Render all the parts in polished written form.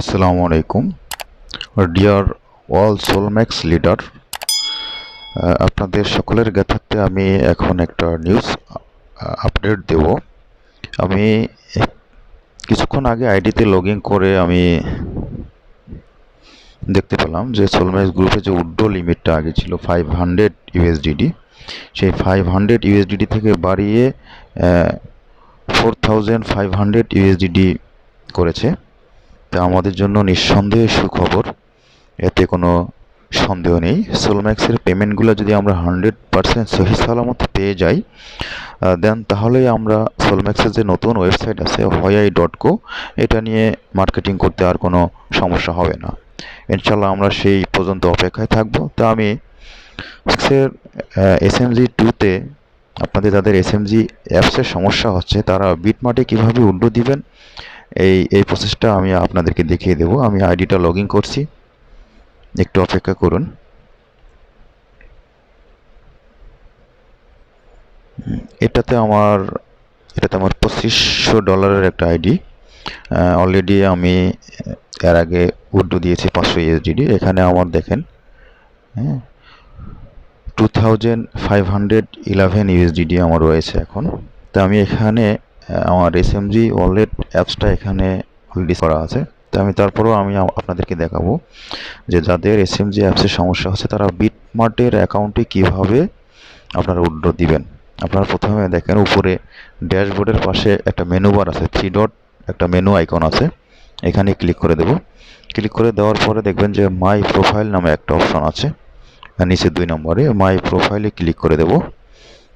আসসালামু আলাইকুম deer all সোলম্যাক্স leader. আপনাদের সকলের জ্ঞাতার্থে আমি এখন একটা নিউজ আপডেট দেব। আমি কিছুক্ষণ আগে আইডিতে লগ ইন করে আমি দেখতে পেলাম যে সোলম্যাক্স গ্রুপে যে উইথড্র লিমিটটা আগে ছিল 500 ইউএসডিডি, সেই 500 ইউএসডিডি থেকে বাড়িয়ে 4500 ইউএসডিডি করেছে। তা আমাদের জন্য নিঃসন্দেহে সুখবর, এতে কোনো সন্দেহ নেই। সোলম্যাক্সের পেমেন্টগুলো যদি আমরা 100% সহি সালামত পেয়ে যাই, দেন তাহলেই আমরা সোলম্যাক্সের যে নতুন ওয়েবসাইট আছে hoyai.co, এটা নিয়ে মার্কেটিং করতে আর কোনো সমস্যা হবে না। ইনশাল্লাহ আমরা সেই পর্যন্ত অপেক্ষায় থাকবো। তা আমি SMG 2-তে আপনাদের যাদের SMG অ্যাপসের সমস্যা হচ্ছে তারা বিটমার্টে কীভাবে উইথড্র দিবেন এই প্রসেসটা আমি আপনাদেরকে দেখিয়ে দেবো। আমি আইডিটা লগ ইন করছি, একটু অপেক্ষা করুন। এটাতে আমার $2500 একটা আইডি। অলরেডি আমি এর আগে উইথড্র দিয়েছি 500 ইউএসডিডি। এখানে আমার দেখেন 2511 ইউএসডিডি আমার রয়েছে এখন। তো আমি এখানে আমার SMG ওয়ালেট অ্যাপসটা এখানে অলরেডি করা আছে। তো আমি তারপরেও আপনাদেরকে দেখাবো যে যাদের SMG অ্যাপসের সমস্যা হচ্ছে তারা বিটমার্টের অ্যাকাউন্টে কিভাবে আপনারা উইথড্র দিবেন। আপনারা প্রথমে দেখেন উপরে ড্যাশবোর্ডের পাশে একটা মেনু বার আছে, 3 ডট একটা মেনু আইকন আছে, এখানে ক্লিক করে দেব। ক্লিক করে দেওয়ার পরে দেখবেন যে মাই প্রোফাইল নামে একটা অপশন আছে, নিচে 2 নম্বরে মাই প্রোফাইলে ক্লিক করে দেব।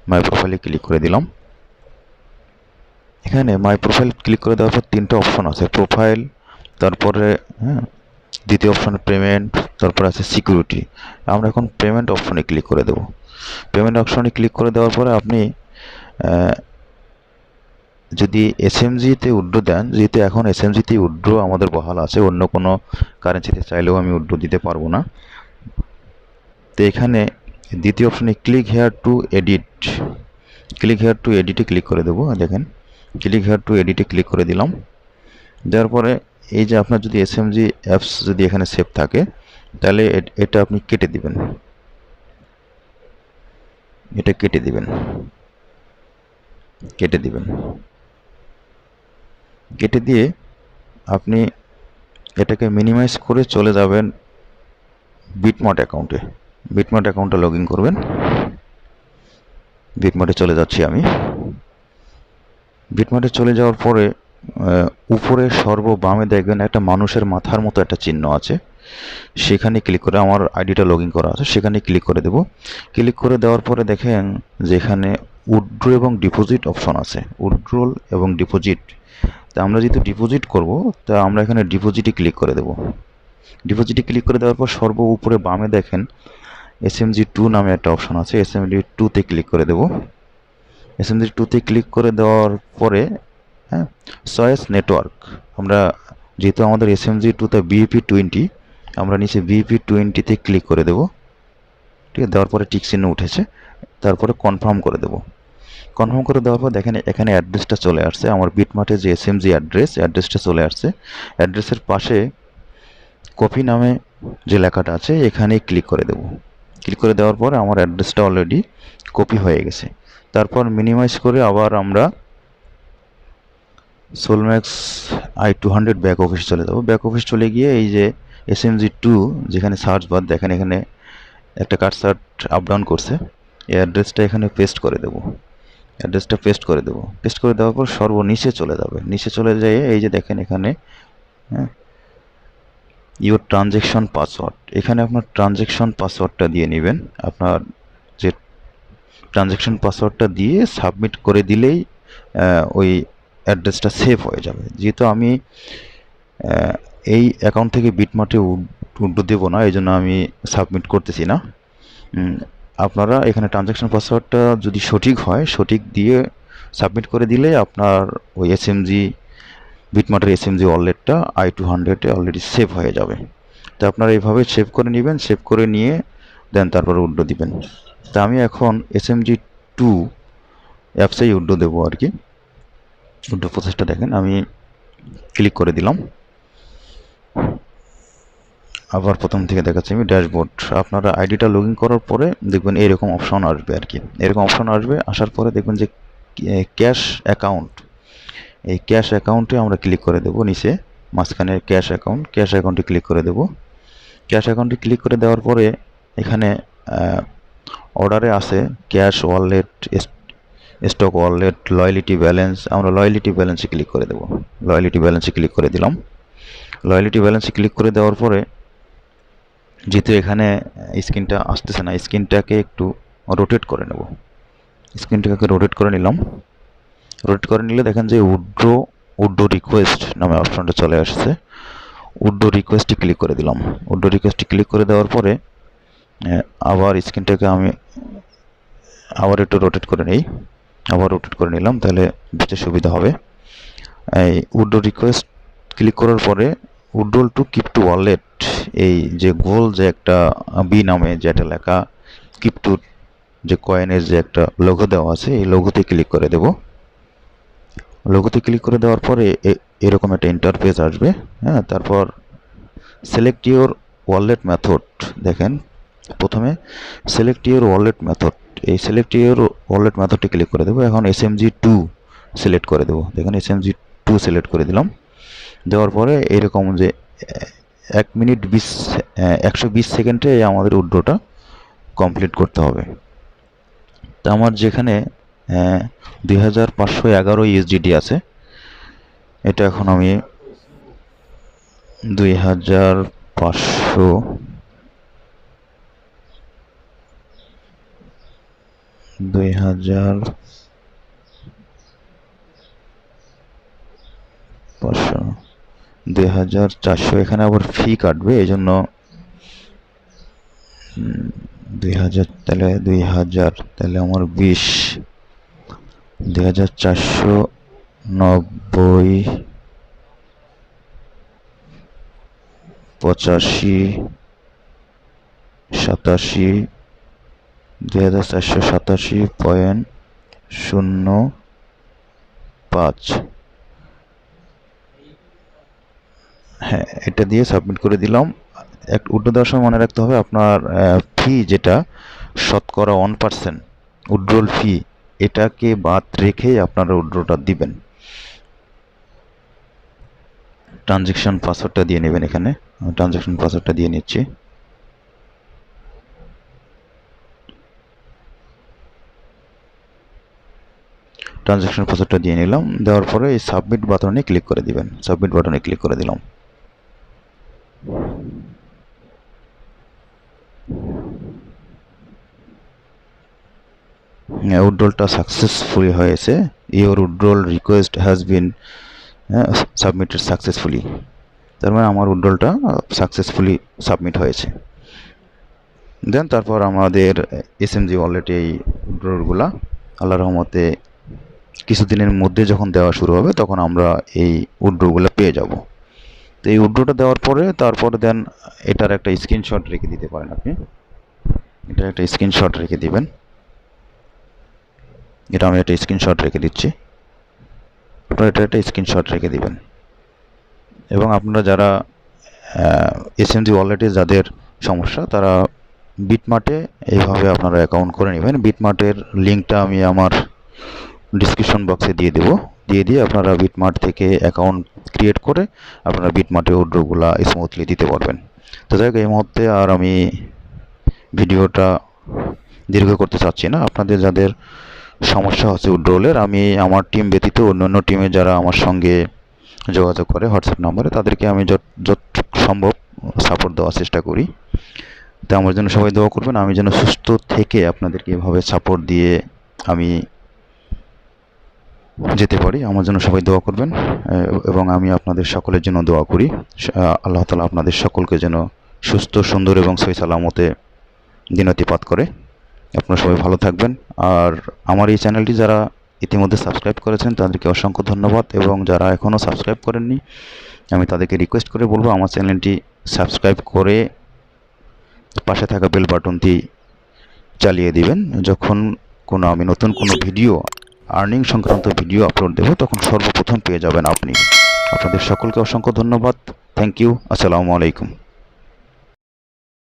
মাই প্রোফাইলে ক্লিক করে দিলাম। এখানে মাই প্রোফাইল ক্লিক করে দেওয়ার পর 3টা অপশন আছে, প্রোফাইল, তারপরে দ্বিতীয় অপশন পেমেন্ট, তারপর আছে সিকিউরিটি। আমরা এখন পেমেন্ট অপশনে ক্লিক করে দেব। পেমেন্ট অপশনে ক্লিক করে দেওয়ার পরে আপনি যদি SMG-তে উইথড্র দেন, যেহেতু এখন SMG-তে উইথড্র আমাদের বহাল আছে, অন্য কোনো কারেন্সিতে চাইলেও আমি উইথড্র দিতে পারবো না। তো এখানে দ্বিতীয় অপশনে click here to edit, click here to এডিটে ক্লিক করে দেবো। দেখেন ক্লিক হেয়ার টু এডিটে ক্লিক করে দিলাম। দেওয়ার পরে এই যে আপনার যদি SMG অ্যাপস যদি এখানে সেভ থাকে তাহলে এটা আপনি কেটে দিবেন, এটা কেটে দিবেন, কেটে দিবেন। কেটে দিয়ে আপনি এটাকে মিনিমাইজ করে চলে যাবেন বিটমার্ট অ্যাকাউন্টে। বিটমার্ট অ্যাকাউন্টে লগ ইন করবেন। বিটমার্টে চলে যাচ্ছি আমি। বিটমার্টে চলে যাওয়ার পরে উপরে সর্ববামে দেখবেন একটা মানুষের মাথার মতো একটা চিহ্ন আছে, সেখানে ক্লিক করে আমার আইডিটা লগ ইন করা আছে, সেখানে ক্লিক করে দেব। ক্লিক করে দেওয়ার পরে দেখেন যে এখানে উইথড্র এবং ডিপোজিট অপশন আছে, উইথড্রল এবং ডিপোজিট। তা আমরা যেহেতু ডিপোজিট করব, তা আমরা এখানে ডিপোজিটে ক্লিক করে দেব। ডিপোজিটে ক্লিক করে দেওয়ার পর সর্ব উপরে বামে দেখেন SMG 2 নামে একটা অপশন আছে, SMG 2-তে ক্লিক করে দেব। SMG 2-তে ক্লিক করে দেওয়ার পরে চয়েস নেটওয়ার্ক, আমরা যেহেতু আমাদের SMG 2-তে BEP20, আমরা নিচে BEP20-তে ক্লিক করে দেব। ঠিক আছে, দেওয়ার পরে টিক চিহ্ন উঠেছে, তারপরে কনফার্ম করে দেব। কনফার্ম করে দেওয়ার পর দেখেন এখানে অ্যাড্রেসটা চলে আসছে, আমার বিটমার্টের যে SMG অ্যাড্রেসটা চলে আসছে। অ্যাড্রেসের পাশে কপি নামে যে লেখাটা আছে এখানে ক্লিক করে দেব। ক্লিক করে দেওয়ার পর আমার অ্যাড্রেসটা অলরেডি কপি হয়ে গেছে। তারপর মিনিমাইজ করে আবার আমরা সোলম্যাক্স i200 ব্যাক অফিস চলে যাব। ব্যাক অফিস চলে গিয়ে এই যে SMG 2 যেখানে সার্চ বার দেখেন এখানে একটা কার্সার আপ ডাউন করছে, এই অ্যাড্রেসটা এখানে পেস্ট করে দেব। অ্যাড্রেসটা পেস্ট করে দেব। পেস্ট করে দেওয়ার পর সর্বনিচে চলে যাবে। নিচে চলে যেয়ে এই যে দেখেন এখানে ইউর ট্রানজ্যাকশন পাসওয়ার্ড, এখানে আপনার ট্রানজ্যাকশন পাসওয়ার্ডটা দিয়ে নেবেন। আপনার যে ট্রানজ্যাকশন পাসওয়ার্ডটা দিয়ে সাবমিট করে দিলেই ওই অ্যাড্রেসটা সেভ হয়ে যাবে। যেহেতু আমি এই অ্যাকাউন্ট থেকে বিটমার্টে উইথড্র দেবো না, এই জন্য আমি সাবমিট করতেছি না। আপনারা এখানে ট্রানজ্যাকশন পাসওয়ার্ডটা যদি সঠিক হয়, সঠিক দিয়ে সাবমিট করে দিলে আপনার ওই বিটমার্টের SMG ওয়ালেটটা i200-এ অলরেডি সেভ হয়ে যাবে। তো আপনারা এইভাবে সেভ করে নেবেন, সেভ করে নিয়ে দেন তারপরে উইথড্র দিবেন। তা আমি এখন SMG 2 অ্যাপসেই উইথড্র দেবো আর কি। উইথড্র প্রসেসটা দেখেন, আমি ক্লিক করে দিলাম। আবার প্রথম থেকে দেখাচ্ছি আমি ড্যাশবোর্ড। আপনারা আইডিটা লগ ইন করার পরে দেখবেন এরকম অপশন আসবে আর কি। এরকম অপশন আসবে, আসার পরে দেখবেন যে ক্যাশ অ্যাকাউন্ট, এই ক্যাশ অ্যাকাউন্টে আমরা ক্লিক করে দেবো। নিচে মাঝখানে ক্যাশ অ্যাকাউন্টে ক্লিক করে দেবো। ক্যাশ অ্যাকাউন্টে ক্লিক করে দেওয়ার পরে এখানে অর্ডারে আছে cash wallet, stock wallet, loyalty balance. আমরা লয়ালিটি ব্যালেন্সে ক্লিক করে দেবো। লয়ালিটি ব্যালেন্সে ক্লিক করে দিলাম। লয়ালিটি ব্যালেন্সে ক্লিক করে দেওয়ার পরে যেহেতু এখানে স্ক্রিনটা আসতেছে না, স্ক্রিনটাকে একটু রোটেট করে নেব। স্ক্রিনটাকে রোটেট করে নিলাম। রোটেট করে নিলে দেখেন যে উড্রো রিকোয়েস্ট নামে অপশনটা চলে আসছে। উড্রো রিকোয়েস্টে ক্লিক করে দিলাম। উড্রো রিকোয়েস্টে ক্লিক করে দেওয়ার পরে আবার স্ক্রিনটাকে আমি আবার একটু রোটেট করে নিই। আবার রোটেট করে নিলাম, তাহলে বুঝতে সুবিধা হবে। এই উড্রো রিকোয়েস্ট ক্লিক করার পরে withdrawal to keep two wallet, এই যে গোল যে একটা বি নামে যেটা লেখা কিপ টু যে কয়েনের যে একটা লোগো দেওয়া আছে, এই লোগোতে ক্লিক করে দেব। লোগোতে ক্লিক করে দেওয়ার পরে এরকম একটা ইন্টারফেস আসবে। হ্যাঁ, তারপর সিলেক্ট ইউর ওয়ালেট মেথড। দেখেন প্রথমে সিলেক্ট ইউর ওয়ালেট মেথড, এই সিলেক্ট ইউর ওয়ালেট মেথডে ক্লিক করে দেবো। এখন SMG2 সিলেক্ট করে দেবো। দেখেন SMG2 সিলেক্ট করে দিলাম। দেওয়ার পরে এরকম যে 1 মিনিট 120 সেকেন্ডে আমাদের উইথড্রটা কমপ্লিট করতে হবে। তো আমার যেখানে 2511 USDT আছে, এটা এখন আমি 2500 2400 এখানে আবার ফি কাটবে, এই জন্য 2000, তাহলে 2000, তাহলে আমার 2490, 85, 87, 2487.05। হ্যাঁ, এটা দিয়ে সাবমিট করে দিলাম। এক উইথড্র দেওয়ার সময় মনে রাখতে হবে আপনার ফি যেটা শতকরা 1% উইথড্রল ফি, এটাকে বাদ রেখেই আপনারা উইথড্রটা দিবেন। ট্রানজ্যাকশন পাসওয়ার্ডটা দিয়ে নেবেন। এখানে ট্রানজ্যাকশন পাসওয়ার্ডটা দিয়ে নিচ্ছি। ট্রানজ্যাকশন পাসওয়ার্ডটা দিয়ে নিলাম। দেওয়ার পরে এই সাবমিট বাটনে ক্লিক করে দিবেন। সাবমিট বাটনে ক্লিক করে দিলাম। উইথড্রলটা সাকসেসফুলি হয়েছে। Your withdrawal request has been submitted successfully. তার মানে আমার উইথড্রলটা সাকসেসফুলি সাবমিট হয়েছে। দেন তারপর আমাদের SMG ওয়ালেটে এই উইথড্রলগুলা আল্লাহর রহমতে কিছুদিনের মধ্যে যখন দেওয়া শুরু হবে তখন আমরা এই উইথড্রগুলো পেয়ে যাব। তো এই উইথড্রটা দেওয়ার পরে তারপরে দেন এটার একটা স্ক্রিনশট রেখে দিতে পারেন আপনি। এটা একটা স্ক্রিনশট রেখে দিবেন। এটা আমি একটা স্ক্রিনশট রেখে দিচ্ছি। আপনারা এটা একটা স্ক্রিনশট রেখে দিবেন। এবং আপনারা যারা SMG ওয়ালেটে যাদের সমস্যা, তারা বিটমার্টে এইভাবে আপনারা অ্যাকাউন্ট করে নেবেন। বিটমার্টের লিঙ্কটা আমি আমার ডিসক্রিপশন বক্সে দিয়ে দেবো। দিয়ে আপনারা বিটমার্ট থেকে অ্যাকাউন্ট ক্রিয়েট করে আপনারা বিটমার্টে উইথড্রগুলো স্মুথলি দিতে পারবেন। তো যাই হোক, এই মুহূর্তে আর আমি ভিডিওটা দীর্ঘ করতে চাচ্ছি না। আপনাদের যাদের সমস্যা হচ্ছে উইথড্রলের, আমি আমার টিম ব্যতীত অন্যান্য টিমে যারা আমার সঙ্গে যোগাযোগ করে হোয়াটসঅ্যাপ নম্বরে, তাদেরকে আমি যতটুকু সম্ভব সাপোর্ট দেওয়ার চেষ্টা করি। তো আমার জন্য সবাই দোয়া করবেন, আমি যেন সুস্থ থেকে আপনাদেরকে এভাবে সাপোর্ট দিয়ে আমি যেতে পারি। আমার জন্য সবাই দোয়া করবেন এবং আমি আপনাদের সকলের জন্য দোয়া করি। আল্লাহ তাআলা আপনাদের সকলকে যেন সুস্থ, সুন্দর এবং সহি সালামতে দিনতিপাত করে। আপনারা সবাই ভালো থাকবেন। আর আমার এই চ্যানেলটি যারা ইতিমধ্যে সাবস্ক্রাইব করেছেন তাদেরকে অসংখ্য ধন্যবাদ, এবং যারা এখনও সাবস্ক্রাইব করেননি আমি তাদেরকে রিকোয়েস্ট করে বলবো আমার চ্যানেলটি সাবস্ক্রাইব করে পাশে থাকা বেল বাটনটি চালিয়ে দিবেন। যখন আমি নতুন কোনো ভিডিও, আর্নিং সংক্রান্ত ভিডিও আপলোড দেব, তখন সর্বপ্রথম পেয়ে যাবেন আপনি। আপনাদের সকলকে অসংখ্য ধন্যবাদ। Thank you. আসসালামু আলাইকুম।